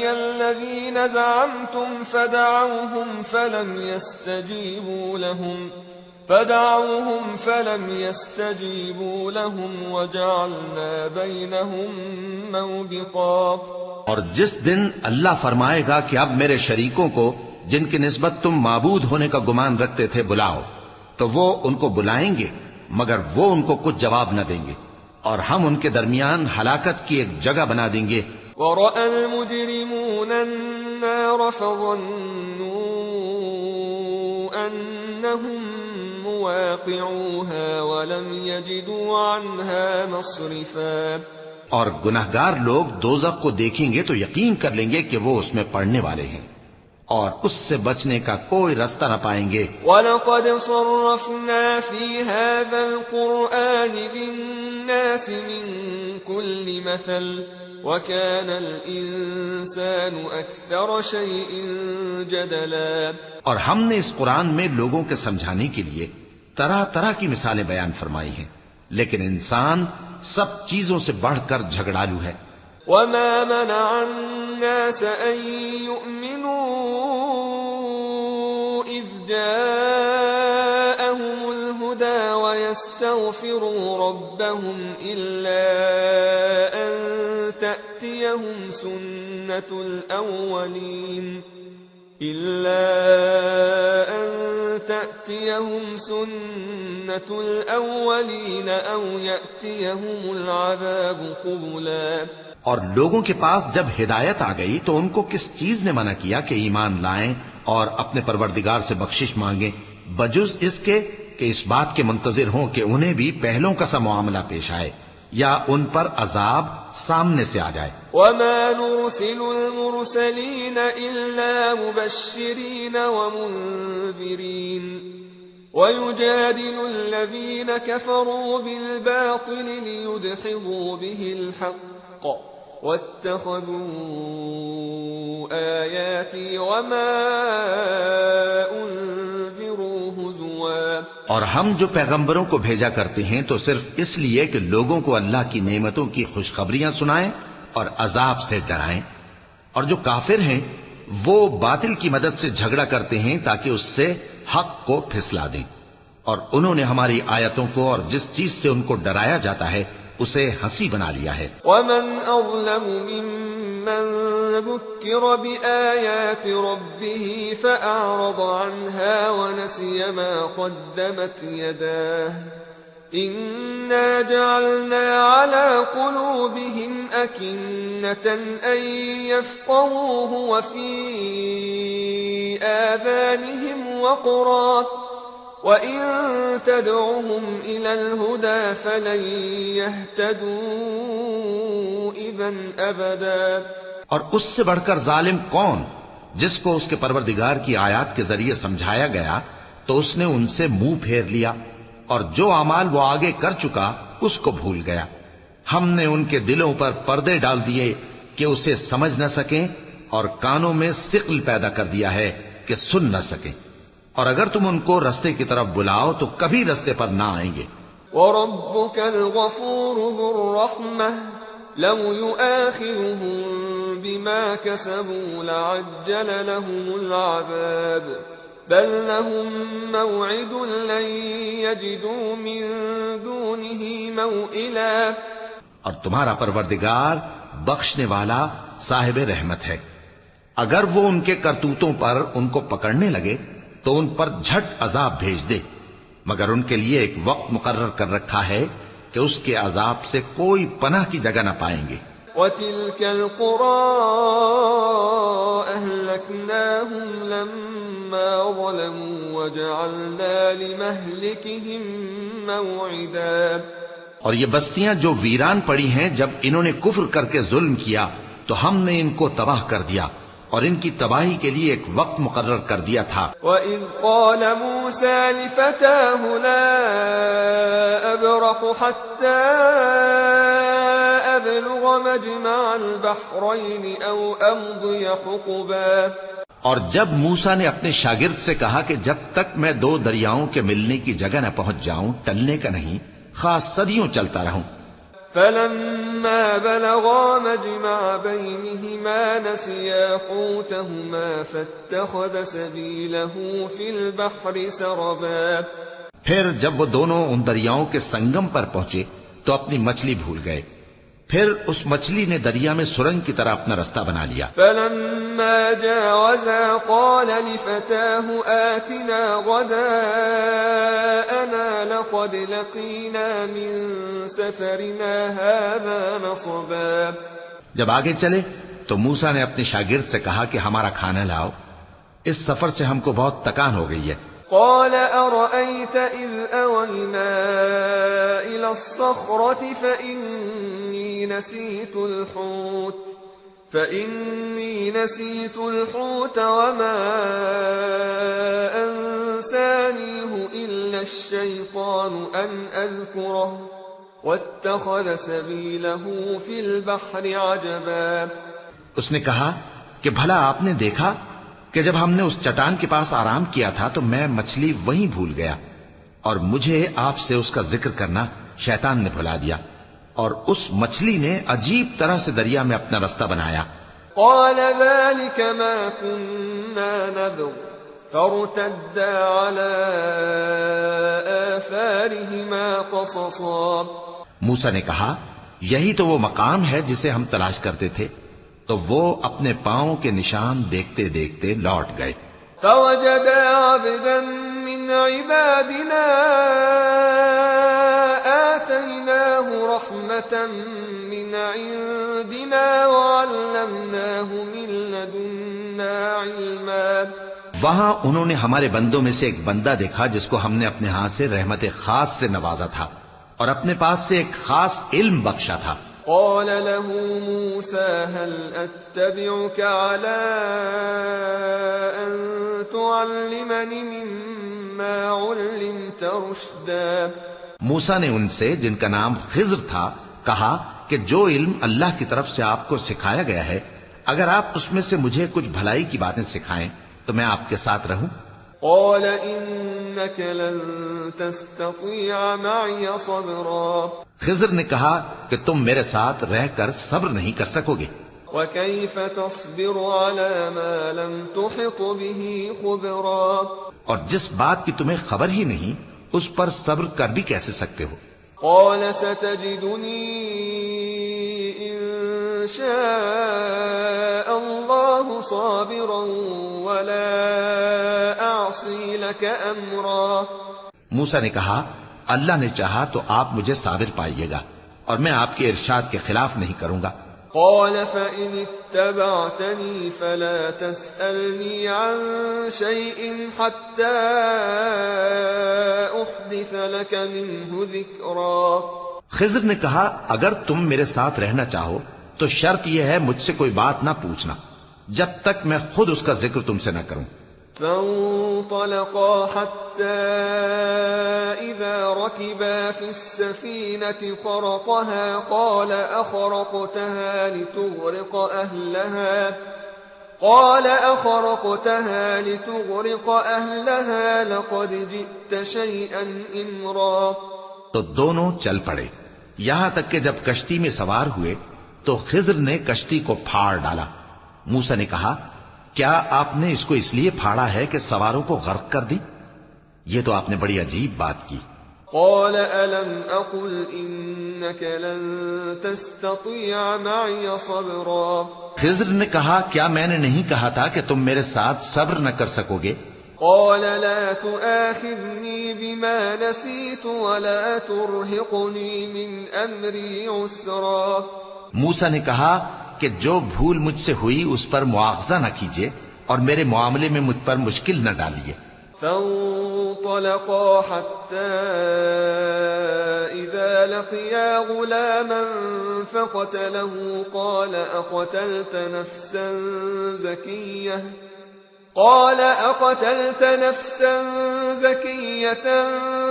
الَّذِينَ زَعَمْتُمْ فَدَعَوْهُمْ فَلَمْ يَسْتَجِيبُوا لَهُمْ وَجَعَلْنَا بَيْنَهُمْ مَوْبِقًا۔ اور جس دن اللہ فرمائے گا کہ اب میرے شریکوں کو جن کی نسبت تم معبود ہونے کا گمان رکھتے تھے بلاؤ، تو وہ ان کو بلائیں گے مگر وہ ان کو کچھ جواب نہ دیں گے، اور ہم ان کے درمیان ہلاکت کی ایک جگہ بنا دیں گے۔ وَرَأَى الْمُجْرِمُونَ النَّارَ فَظَنُّوا أَنَّهُمْ مُوَاقِعُوهَا وَلَمْ يَجِدُوا عَنْهَا مَصْرِفًا۔ اور گناہگار لوگ دوزخ کو دیکھیں گے تو یقین کر لیں گے کہ وہ اس میں پڑنے والے ہیں، اور اس سے بچنے کا کوئی رستہ نہ پائیں گے۔ وَلَقَدْ صَرَّفْنَا فِي هَذَا الْقُرْآنِ لِلنَّاسِ مِنْ كُلِّ مَثَلٍ وَكَانَ الْإِنسَانُ أَكْثَرَ شَيْءٍ جَدَلًا۔ اور ہم نے اس قرآن میں لوگوں کے سمجھانے کے لیے طرح طرح کی مثالیں بیان فرمائی ہیں، لیکن انسان سب چیزوں سے بڑھ کر جھگڑالو ہے۔ وَمَا مَنَعَ النَّاسَ أَن يُؤْمِنُوا إِذْ جَاءَهُمُ الْهُدَى وَيَسْتَغْفِرُوا رَبَّهُمْ إِلَّا أَن تَأْتِيَهُمْ سُنَّةُ الْأَوَّلِينَ أَوْ يَأْتِيَهُمُ الْعَذَابُ قُبُلًا۔ اور لوگوں کے پاس جب ہدایت آ گئی تو ان کو کس چیز نے منع کیا کہ ایمان لائیں اور اپنے پروردگار سے بخشش مانگیں، بجز اس کے کہ اس بات کے منتظر ہوں کہ انہیں بھی پہلوں کا سا معاملہ پیش آئے یا ان پر عذاب سامنے سے آ جائے۔ وَمَا نُرْسِلُ الْمُرْسَلِينَ إِلَّا مُبَشِّرِينَ وَمُنذِرِينَ وَيُجَادِلُ الَّذِينَ كَفَرُوا بِالْبَاطِلِ لِيُدْحِضُوا بِهِ الْحَقَّ وَاتَّخَذُوا آيَاتِي وَمَا أُنذِرُوا هُزُوًا۔ اور ہم جو پیغمبروں کو بھیجا کرتے ہیں تو صرف اس لیے کہ لوگوں کو اللہ کی نعمتوں کی خوشخبریاں سنائیں اور عذاب سے ڈرائیں، اور جو کافر ہیں وہ باطل کی مدد سے جھگڑا کرتے ہیں تاکہ اس سے حق کو پھسلا دیں، اور انہوں نے ہماری آیتوں کو اور جس چیز سے ان کو ڈرایا جاتا ہے اسے ہنسی بنا لیا ہے۔ ومن أظلم ممن ذكر بآيات ربه فأعرض عنها ونسي ما قدمت يداه إنا جعلنا على قلوبهم أكنة أن يفقهوه وفي آذانهم وقرا وَإِن تَدْعُهُمْ إِلَى الْهُدَى فَلَن يَهْتَدُوا إِذًا أَبَدًا۔ اور اس سے بڑھ کر ظالم کون جس کو اس کے پروردگار کی آیات کے ذریعے سمجھایا گیا تو اس نے ان سے منہ پھیر لیا، اور جو اعمال وہ آگے کر چکا اس کو بھول گیا۔ ہم نے ان کے دلوں پر پردے ڈال دیے کہ اسے سمجھ نہ سکیں، اور کانوں میں ثقل پیدا کر دیا ہے کہ سن نہ سکیں، اور اگر تم ان کو رستے کی طرف بلاؤ تو کبھی رستے پر نہ آئیں گے۔ وَرَبُّكَ الْغَفُورُ ذُو الرَّحْمَةِ لَوْ يُؤَاخِذُهُم بِمَا كَسَبُوا لَعَجَّلَ لَهُمُ الْعَذَابَ بَل لَّهُم مَّوْعِدٌ لَّن يَجِدُوا مِن دُونِهِ مَوْئِلًا۔ اور تمہارا پروردگار بخشنے والا صاحب رحمت ہے، اگر وہ ان کے کرتوتوں پر ان کو پکڑنے لگے تو ان پر جھٹ عذاب بھیج دے، مگر ان کے لیے ایک وقت مقرر کر رکھا ہے کہ اس کے عذاب سے کوئی پناہ کی جگہ نہ پائیں گے۔ وَتِلْكَ الْقُرَىٰ أَهْلَكْنَاهُمْ لَمَّا ظَلَمُوا وَجَعَلْنَا لِمَهْلِكِهِم مَّوْعِدًا۔ اور یہ بستیاں جو ویران پڑی ہیں جب انہوں نے کفر کر کے ظلم کیا تو ہم نے ان کو تباہ کر دیا، اور ان کی تباہی کے لیے ایک وقت مقرر کر دیا تھا۔ وَإِذْ قَالَ مُوسَىٰ لِفَتَاهُ لَا أَبْرَحُ حَتَّىٰ أَبْلُغَ مَجْمَعَ الْبَحْرَيْنِ أَوْ أَمْضِيَ حُقُبًا۔ اور جب موسیٰ نے اپنے شاگرد سے کہا کہ جب تک میں دو دریاؤں کے ملنے کی جگہ نہ پہنچ جاؤں ٹلنے کا نہیں، خاص صدیوں چلتا رہوں۔ فَلَمَّا بَلَغَا مَجْمَعَ بَيْنِهِمَا نَسِيَا حُوتَهُمَا فَاتَّخَذَ سَبِيلَهُ فِي الْبَحْرِ سَرَبًا۔ پھر جب وہ دونوں ان دریاؤں کے سنگم پر پہنچے تو اپنی مچھلی بھول گئے، پھر اس مچھلی نے دریا میں سرنگ کی طرح اپنا رستہ بنا لیا۔ فَلَمَّا جَاوَزَا قَالَ لِفَتَاهُ آتِنَا غَدَاءَنَا لَقَدْ لَقِينَا مِن سَفَرِنَا هَٰذَا نَصَبًا۔ جب آگے چلے تو موسیٰ نے اپنے شاگرد سے کہا کہ ہمارا کھانا لاؤ، اس سفر سے ہم کو بہت تکان ہو گئی ہے۔ قال أرأيت إذ أوينا إلى الصخرة فإني نسيت الحوت وما أنسانيه إلا الشيطان أن أذكره واتخذ سبيله في البحر عجبا۔ اس نے کہا کہ بھلا آپ نے دیکھا کہ جب ہم نے اس چٹان کے پاس آرام کیا تھا تو میں مچھلی وہیں بھول گیا، اور مجھے آپ سے اس کا ذکر کرنا شیطان نے بھلا دیا، اور اس مچھلی نے عجیب طرح سے دریا میں اپنا رستہ بنایا۔ قال ذلك ما كنا نبغ فارتدا على آثارهما قصصا۔ موسیٰ نے کہا یہی تو وہ مقام ہے جسے ہم تلاش کرتے تھے، تو وہ اپنے پاؤں کے نشان دیکھتے دیکھتے لوٹ گئے۔ فوجدا عبدا من عبادنا آتيناه رحمة من عندنا وعلمناه من لدنا علما۔ وہاں انہوں نے ہمارے بندوں میں سے ایک بندہ دیکھا جس کو ہم نے اپنے ہاں سے رحمت خاص سے نوازا تھا، اور اپنے پاس سے ایک خاص علم بخشا تھا۔ قال له موسى هل أتبعك على أن تعلمني مما علمت رشدا۔ موسیٰ نے ان سے جن کا نام خضر تھا کہا کہ جو علم اللہ کی طرف سے آپ کو سکھایا گیا ہے، اگر آپ اس میں سے مجھے کچھ بھلائی کی باتیں سکھائیں تو میں آپ کے ساتھ رہوں۔ قال إنك لن تستطيع معي صبرا۔ خضر نے کہا کہ تم میرے ساتھ رہ کر صبر نہیں کر سکو گے۔ وكيف تصبر على ما لم تحط به خبرا اور جس بات کی تمہیں خبر ہی نہیں اس پر صبر کر بھی کیسے سکتے ہو؟ قال ستجدني إن شاء الله صابرا ولا أعصي لك أمرا. موسیٰ نے کہا اللہ نے چاہا تو آپ مجھے صابر پائیے گا اور میں آپ کے ارشاد کے خلاف نہیں کروں گا. قال فإن اتبعتني فلا تسألني عن شيء حتى أحدث لك منه ذكرا. خضر نے کہا اگر تم میرے ساتھ رہنا چاہو تو شرط یہ ہے مجھ سے کوئی بات نہ پوچھنا جب تک میں خود اس کا ذکر تم سے نہ کروں. فانطلقا حتى إذا ركبا في السفينة خرقها قال أخرقتها لتغرق أهلها لقد جئت شيئا إمرا. تو دونوں چل پڑے یہاں تک کہ جب کشتی میں سوار ہوئے تو خضر نے کشتی کو پھاڑ ڈالا. موسیٰ نے کہا کیا آپ نے اس کو اس لیے پھاڑا ہے کہ سواروں کو غرق کر دی؟ یہ تو آپ نے بڑی عجیب بات کی. قال ألم أقل إنك لن تستطيع معي صبرا. خضر نے کہا کیا میں نے نہیں کہا تھا کہ تم میرے ساتھ صبر نہ کر سکو گے؟ قال لا تؤاخذني بما نسيت ولا ترهقني من أمري عسرا. موسیٰ نے کہا کہ جو بھول مجھ سے ہوئی اس پر مواخذہ نہ کیجیے اور میرے معاملے میں مجھ پر مشکل نہ ڈالیے. فانطلقا حتى إذا لقيا غلاما فقتله قال أقتلت نفسا زكية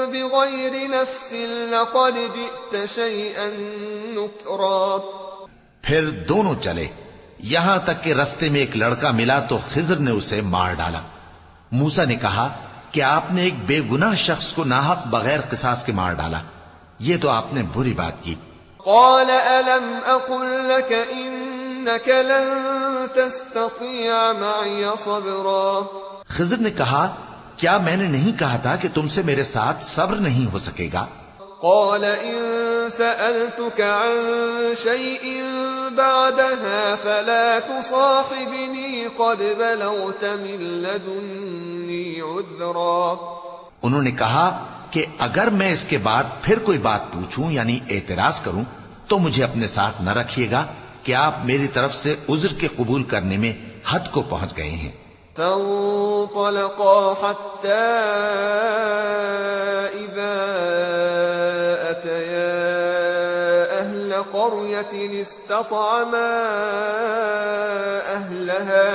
بغير نفس لقد جئت شيئا نكرا. پھر دونوں چلے یہاں تک کہ رستے میں ایک لڑکا ملا تو خضر نے اسے مار ڈالا. موسیٰ نے کہا کہ آپ نے ایک بے گناہ شخص کو ناحق بغیر قصاص کے مار ڈالا، یہ تو آپ نے بری بات کی. قال ألم أقل لك إنك لن تستطيع معي صبرا. خضر نے کہا کیا میں نے نہیں کہا تھا کہ تم سے میرے ساتھ صبر نہیں ہو سکے گا؟ قال إن سألتك عن شيء بعدها فلا تصاحبني قد بلغت من لدني عذرا. انہوں نے کہا کہ اگر میں اس کے بعد پھر کوئی بات پوچھوں یعنی اعتراض کروں تو مجھے اپنے ساتھ نہ رکھیے گا کہ آپ میری طرف سے عذر کے قبول کرنے میں حد کو پہنچ گئے ہیں. فانطلقا حتى إذا أتيا أهل قرية استطعما أهلها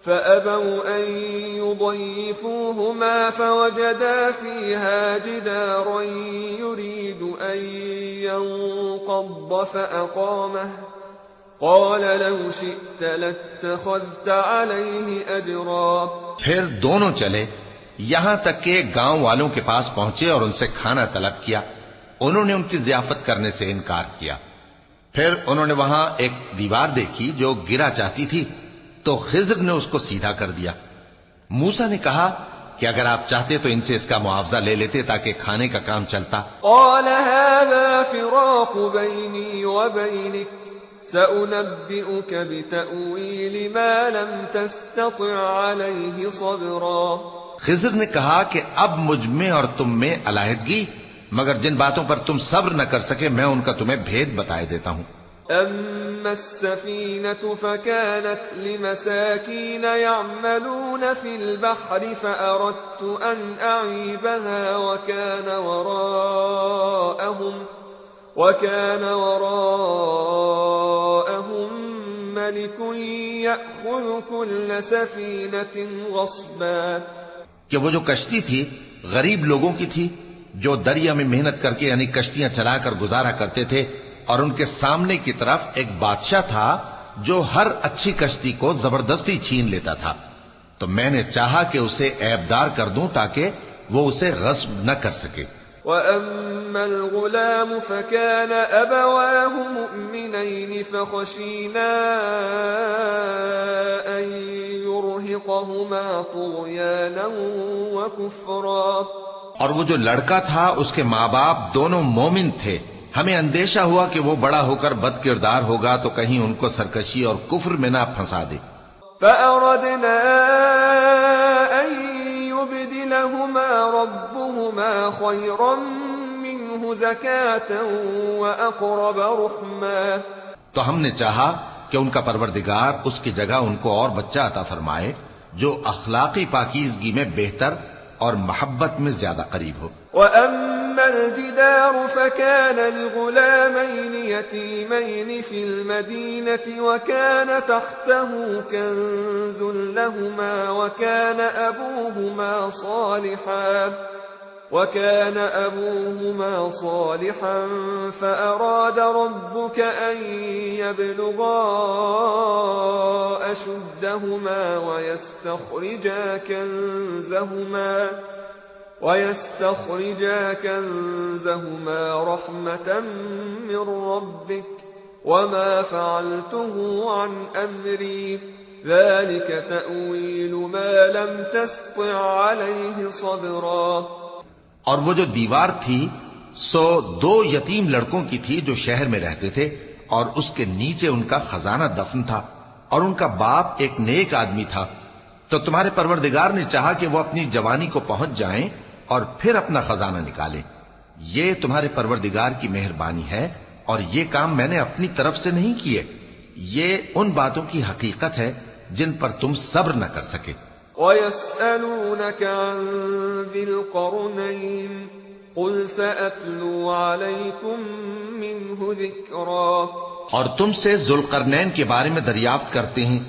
فأبوا أن يضيفوهما فوجدا فيها جدارا يريد أن ينقض فأقامه قال لو شئت لاتخذت عليه أجرا. پھر دونوں چلے یہاں تک کہ گاؤں والوں کے پاس پہنچے اور ان سے کھانا طلب کیا. انہوں نے ان کی ضیافت کرنے سے انکار کیا. پھر انہوں نے وہاں ایک دیوار دیکھی جو گرا چاہتی تھی تو خضر نے اس کو سیدھا کر دیا. موسیٰ نے کہا کہ اگر آپ چاہتے تو ان سے اس کا معاوضہ لے لیتے تاکہ کھانے کا کام چلتا. قال هذا فراق بيني وبينك سأنبئك بتأويل ما لم تستطع عليه صبرا. خضر نے کہا کہ اب مجھ میں اور تم میں علیحدگی مگر جن باتوں پر تم صبر نہ کر سکے میں ان کا تمہیں بھید بتائے دیتا ہوں. أما السفينة فكانت لمساكين يعملون في البحر فأردت أن أعيبها وكان وراءهم ملك يأخذ كل سفينة غصبا. کہ وہ جو کشتی تھی غریب لوگوں کی تھی جو دریا میں محنت کر کے یعنی کشتیاں چلا کر گزارا کرتے تھے اور ان کے سامنے کی طرف ایک بادشاہ تھا جو ہر اچھی کشتی کو زبردستی چھین لیتا تھا. تو میں نے چاہا کہ اسے عیبدار کر دوں تاکہ وہ اسے غصب نہ کر سکے. وأما الغلام فكان أبواه مؤمنين فخشينا أن يرهقهما طغيانا وكفرا. اور وہ جو لڑکا تھا اس کے ماں باپ دونوں مومن تھے. ہمیں اندیشہ ہوا کہ وہ بڑا ہو کر بد کردار ہوگا تو کہیں ان کو سرکشی اور کفر میں نہ پھنسا دے. فأردنا أن يبدلهما ربهما خيرا منه زكاة وأقرب رحما. تو ہم نے چاہا کہ ان کا پروردگار اس کی جگہ ان کو اور بچہ عطا فرمائے جو اخلاقی پاکیزگی میں بہتر اور محبت میں زیادہ قریب ہو. وَأَمَّا الْجِدَارُ فَكَانَ لِغُلَامَيْنِ يَتِيمَيْنِ فِي الْمَدِينَةِ وَكَانَ تَحْتَهُ كَنْزٌ لَهُمَا وَكَانَ أَبُوهُمَا صَالِحًا فَأَرَادَ رَبُّكَ أَنْ يَبْلُغَا أَشُدَّهُمَا ويستخرجا كنزهما رحمة من ربك وما فعلته عن أمري ذلك تأويل ما لم تستطع عليه صبرا. اور وہ جو دیوار تھی سو 2 یتیم لڑکوں کی تھی جو شہر میں رہتے تھے اور اس کے نیچے ان کا خزانہ دفن تھا اور ان کا باپ ایک نیک آدمی تھا. تو تمہارے پروردگار نے چاہا کہ وہ اپنی جوانی کو پہنچ جائیں اور پھر اپنا خزانہ نکالے. یہ تمہارے پروردگار کی مہربانی ہے اور یہ کام میں نے اپنی طرف سے نہیں کیے. یہ ان باتوں کی حقیقت ہے جن پر تم صبر نہ کر سکے. وَيَسْأَلُونَكَ عَنْ ذِي الْقَرْنَيْنِ قُلْ سَأَتْلُو عَلَيْكُمْ مِنْهُ ذِكْرًا. اور تم سے ذوالقرنین کے بارے میں دریافت کرتے ہیں،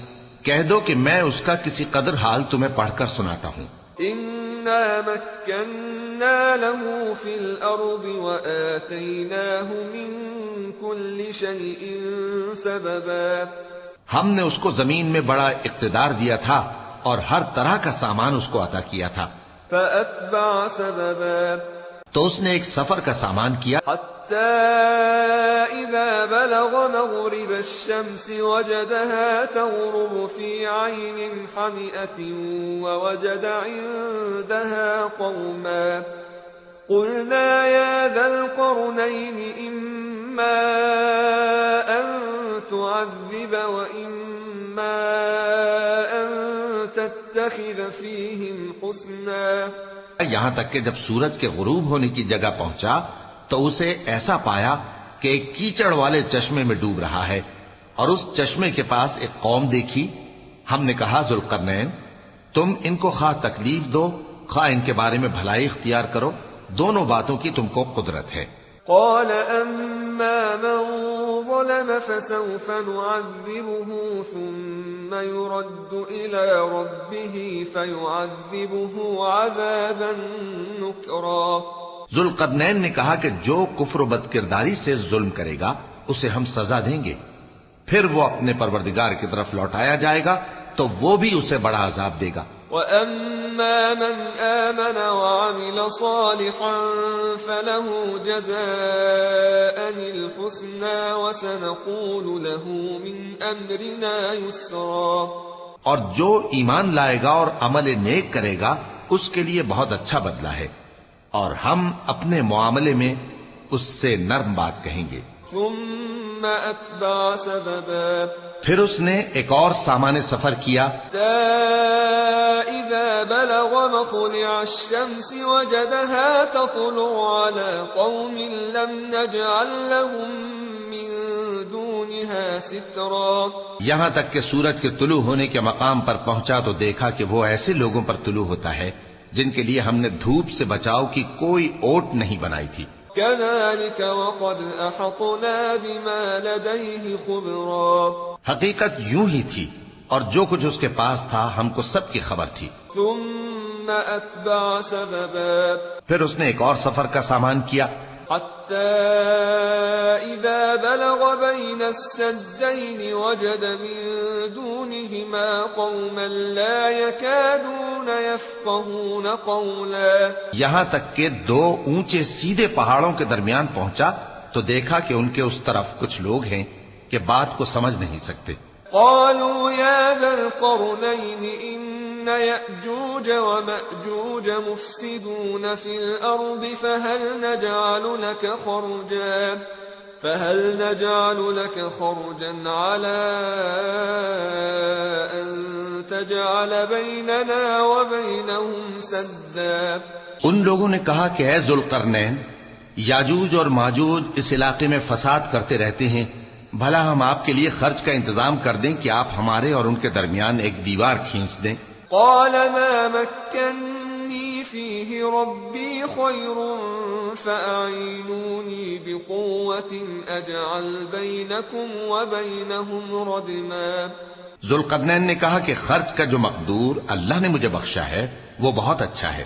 کہہ دو کہ میں اس کا کسی قدر حال تمہیں پڑھ کر سناتا ہوں. إِنَّا مَكَّنَّا لَهُ فِي الْأَرْضِ وَآتَيْنَاهُ مِنْ كُلِّ شَيْءٍ سَبَبًا. ہم نے اس کو زمین میں بڑا اقتدار دیا تھا اور ہر طرح کا سامان اس کو عطا کیا تھا. فَأَتْبَعَ سَبَبًا. تو اس نے ایک سفر کا سامان کیا حَتَّى إِذَا بَلَغَ مَغْرِبَ الشَّمْسِ وَجَدَهَا تَغْرُبُ فِي عَيْنٍ حَمِئَةٍ وَوَجَدَ عِندَهَا قَوْمًا قُلْنَا يَا ذَا الْقَرْنَيْنِ إِمَّا أَن تُعَذِّبَ وَإِمَّا أَن تَتَّخِذَ فِيهِمْ حُسْنًا. یہاں تک کہ جب سورج کے غروب ہونے کی جگہ پہنچا تو اسے ایسا پایا کہ ایک کیچڑ والے چشمے میں ڈوب رہا ہے اور اس چشمے کے پاس ایک قوم دیکھی. ہم نے کہا ذوالقرنین تم ان کو خواہ تکلیف دو خواہ ان کے بارے میں بھلائی اختیار کرو، دونوں باتوں کی تم کو قدرت ہے. قال أما من ظلم فسوف نعذبه ثم يرد إلى ربه فيعذبه عذابا نكرا. ذوالقرنین نے کہا کہ جو کفر و بد کرداری سے ظلم کرے گا اسے ہم سزا دیں گے، پھر وہ اپنے پروردگار کی طرف لوٹایا جائے گا تو وہ بھی اسے بڑا عذاب دے گا. وَأَمَّا مَنْ آمَنَ وَعَمِلَ صَالِحًا فَلَهُ جَزَاءً الْحُسْنَى وَسَنَقُولُ لَهُ مِنْ أَمْرِنَا يُسْرًا. اور جو ایمان لائے گا اور عمل نیک کرے گا اس کے لیے بہت اچھا بدلہ ہے اور ہم اپنے معاملے میں اس سے نرم بات کہیں گے. ثُمَّ أَتْبَعَ سَبَبًا. پھر اس نے ایک اور سامان سفر کیا. إِذَا بَلَغَ مَطْلِعَ الشَّمْسِ وَجَدَهَا تَطْلُعُ عَلَى قَوْمٍ لَمْ نَجْعَلْ لَهُم مِّن دُونِهَا سِتْرًا. یہاں تک کہ سورج کے طلوع ہونے کے مقام پر پہنچا تو دیکھا کہ وہ ایسے لوگوں پر طلوع ہوتا ہے جن کے لیے ہم نے دھوپ سے بچاؤ کی کوئی اوٹ نہیں بنائی تھی. كَذَلِكَ وَقَدْ أَحَطْنَا بِمَا لَدَيْهِ خُبْرًا. حقیقت یوں ہی تھی اور جو کچھ اس کے پاس تھا ہم کو سب کی خبر تھی. ثُمَّ أَتْبَعَ سَبَبًا. پھر اس نے ایک اور سفر کا سامان کیا. حتى إذا بلغ بين السدين وجد من دونهما قوما لا يكادون يفقهون قولا. یہاں تک کہ دو اونچے سیدھے پہاڑوں کے درمیان پہنچا تو دیکھا کہ ان کے اس طرف کچھ لوگ ہیں کہ بات کو سمجھ نہیں سکتے. قالوا يا ذا القرنين إن يأجوج ومأجوج مفسدون في الأرض فهل نجعل لك خرجا على أن تجعل بيننا وبينهم سدا. ان لوگوں نے کہا کہ اے ذوالقرنین، یاجوج اور ماجوج اس علاقے میں فساد کرتے رہتے ہیں، بھلا ہم آپ کے لیے خرچ کا انتظام کر دیں کہ آپ ہمارے اور ان کے درمیان ایک دیوار کھینچ دیں. قال ما مكنني فيه ربي خير فأعينوني بقوة أجعل بينكم وبينهم ردما. ذوالقرنین نے کہا کہ خرچ کا جو مقدور اللہ نے مجھے بخشا ہے وہ بہت اچھا ہے،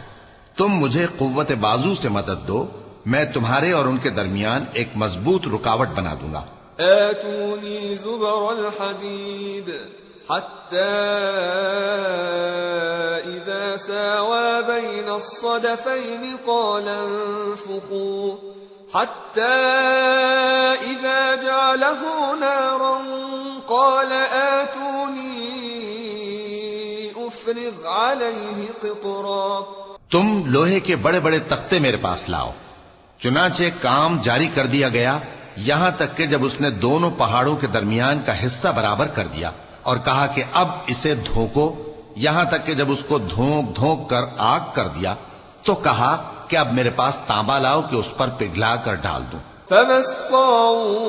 تم مجھے قوت بازو سے مدد دو، میں تمہارے اور ان کے درمیان ایک مضبوط رکاوٹ بنا دوں گا. آتوني زبر الحديد حتى إذا ساوى بين الصدفين قال انفخوا حتى إذا جعله نارا قال آتوني أفرغ عليه قطرا. تم لوہے کے بڑے بڑے تختے میرے پاس لاؤ. چنانچہ کام جاری کر دیا گیا یہاں تک کہ جب اس نے دونوں پہاڑوں کے درمیان کا حصہ برابر کر دیا اور کہا کہ اب اسے دھوکو، یہاں تک کہ جب اس کو دھونک دھونک کر آگ کر دیا تو کہا کہ اب میرے پاس تانبا لاؤ کہ اس پر پگھلا کر ڈال دوں. فما استطاعوا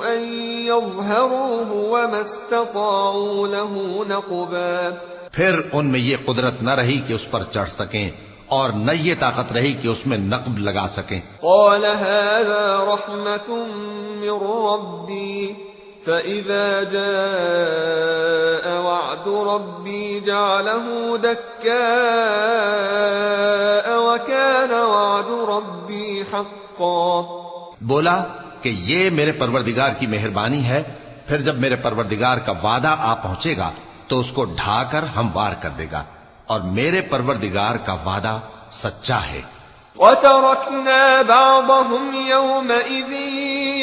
أن يظهروه وما استطاعوا له نقبا. پھر ان میں یہ قدرت نہ رہی کہ اس پر چڑھ سکیں اور نہ یہ طاقت رہی کہ اس میں نقب لگا سکیں. قال هذا رحمة من ربي فإذا جاء وعد ربي جعله دكاء وكان وعد ربي حقا. بولا کہ یہ میرے پروردگار کی مہربانی ہے، پھر جب میرے پروردگار کا وعدہ آ پہنچے گا تو اس کو ڈھا کر ہموار کر دے گا، اور میرے پروردگار کا وعدہ سچا ہے. وَتَرَكْنَا بَعْضَهُمْ يَوْمَئِذٍ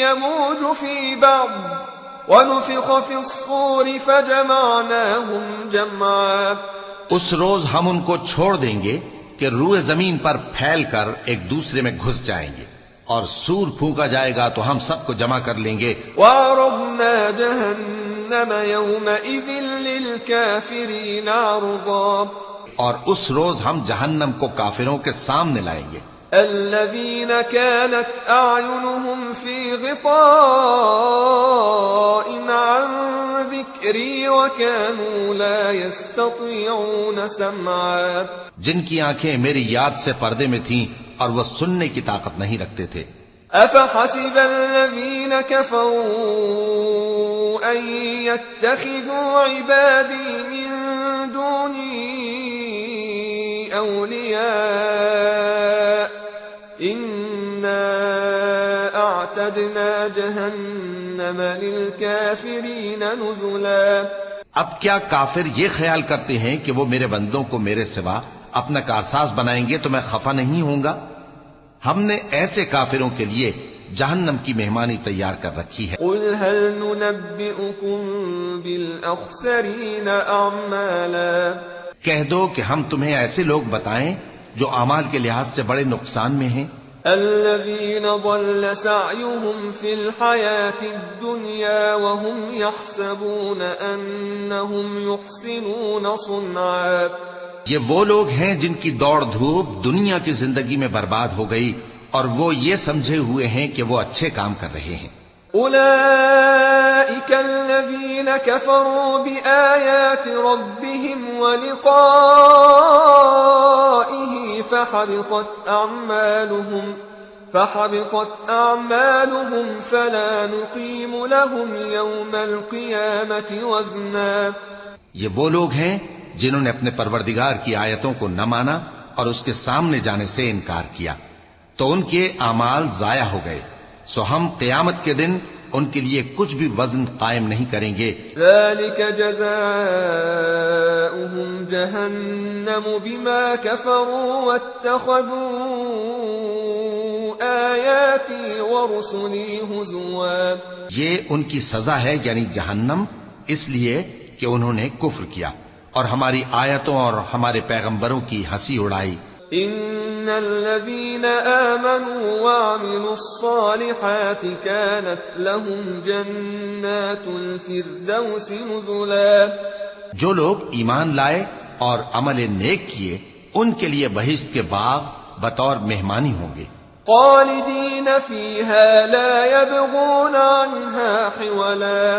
يَمُوجُ فِي بَعْضٍ وَنُفِخَ فِي الصُّورِ فَجَمَعْنَاهُمْ جَمْعًا. اس روز ہم ان کو چھوڑ دیں گے کہ روئے زمین پر پھیل کر ایک دوسرے میں گھس جائیں گے، اور سور پھونکا جائے گا تو ہم سب کو جمع کر لیں گے. وَعَرَضْنَا جَهَنَّمَ يَوْمَئِذٍ لِلْكَافِرِينَ عَرْضًا. اور اس روز ہم جہنم کو کافروں کے سامنے لائیں گے. الذين كانت أعينهم في غطاء عن ذكري وكانوا لا يستطيعون سمعا. جن کی آنکھیں میری یاد سے پردے میں تھیں اور وہ سننے کی طاقت نہیں رکھتے تھے. أفحسب الذين كفروا أن يتخذوا عبادي من دوني أولياء إنا أعتدنا جهنم للكافرين نزلا. اب کیا کافر یہ خیال کرتے ہیں کہ وہ میرے بندوں کو میرے سوا اپنا کارساز بنائیں گے تو میں خفا نہیں ہوں گا؟ ہم نے ایسے کافروں کے لیے جہنم کی مہمانی تیار کر رکھی ہے. قل هل ننبئكم بالأخسرين أعمالا. کہہ دو کہ ہم تمہیں ایسے لوگ بتائیں جو اعمال کے لحاظ سے بڑے نقصان میں ہیں. الذين ضل سعيهم في الحياة الدنيا وهم يحسبون أنهم يحسنون صنعا. یہ وہ لوگ ہیں جن کی دوڑ دھوپ دنیا کی زندگی میں برباد ہو گئی اور وہ یہ سمجھے ہوئے ہیں کہ وہ اچھے کام کر رہے ہیں. أولئك الذين كفروا بآيات ربهم ولقائه فحبطت أعمالهم فلا نقيم لهم يوم القيامة وزنا. یہ وہ لوگ ہیں جنہوں نے اپنے پروردگار کی آیتوں کو نہ مانا اور اس کے سامنے جانے سے انکار کیا، تو ان کے اعمال ضائع ہو گئے، سو ہم قیامت کے دن ان کے لیے کچھ بھی وزن قائم نہیں کریں گے۔ ذلك جزاؤهم جهنم بما كفروا واتخذوا آياتي ورسلي هزوا۔ یہ ان کی سزا ہے، یعنی جہنم، اس لیے کہ انہوں نے کفر کیا اور ہماری آیتوں اور ہمارے پیغمبروں کی ہنسی اڑائی۔ ان الذين آمنوا وعملوا الصالحات كانت لهم جنات الفردوس نزلا۔ جو لوگ ایمان لائے اور عمل نیک کیے ان کے لیے بہشت کے باغ بطور مہمانی ہوں گے، خالدين فيها لا يبغون عنها حولا۔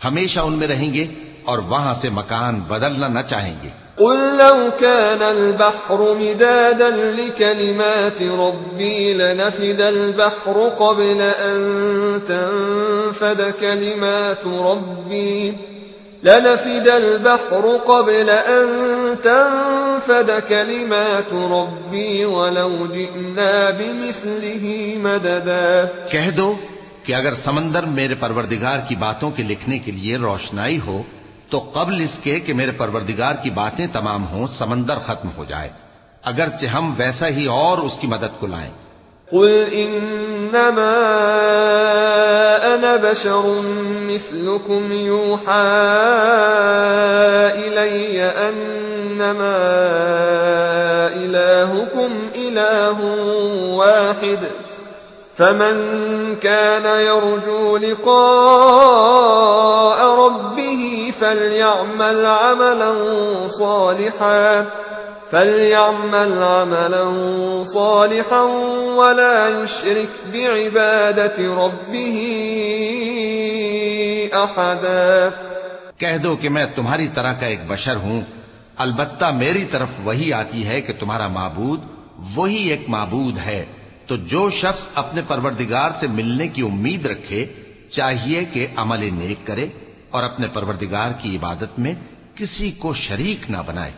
ہمیشہ ان میں رہیں گے اور وہاں سے مکان بدلنا نہ چاہیں گے۔ قل لو كان البحر مدادا لكلمات ربي لنفد البحر قبل أن تنفد كلمات ربي ولو جئنا بمثله مددا۔ کہہ دو کہ اگر سمندر میرے پروردگار کی باتوں کے لکھنے کے لیے روشنائی ہو تو قبل اس کے کہ میرے پروردگار کی باتیں تمام ہوں سمندر ختم ہو جائے، اگرچہ ہم ویسا ہی اور اس کی مدد کو لائیں۔ قل انما انا بشر مثلكم يوحى الي انما الهكم اله واحد فمن كان يرجو لقاء ربه فليعمل عملا صالحا ولا يشرك بعبادة ربه أحدا۔ کہہ دو کہ میں تمہاری طرح کا ایک بشر ہوں، البتہ میری طرف وہی آتی ہے کہ تمہارا معبود وہی ایک معبود ہے، تو جو شخص اپنے پروردگار سے ملنے کی امید رکھے چاہیے کہ عمل نیک کرے اور اپنے پروردگار کی عبادت میں کسی کو شریک نہ بنائے۔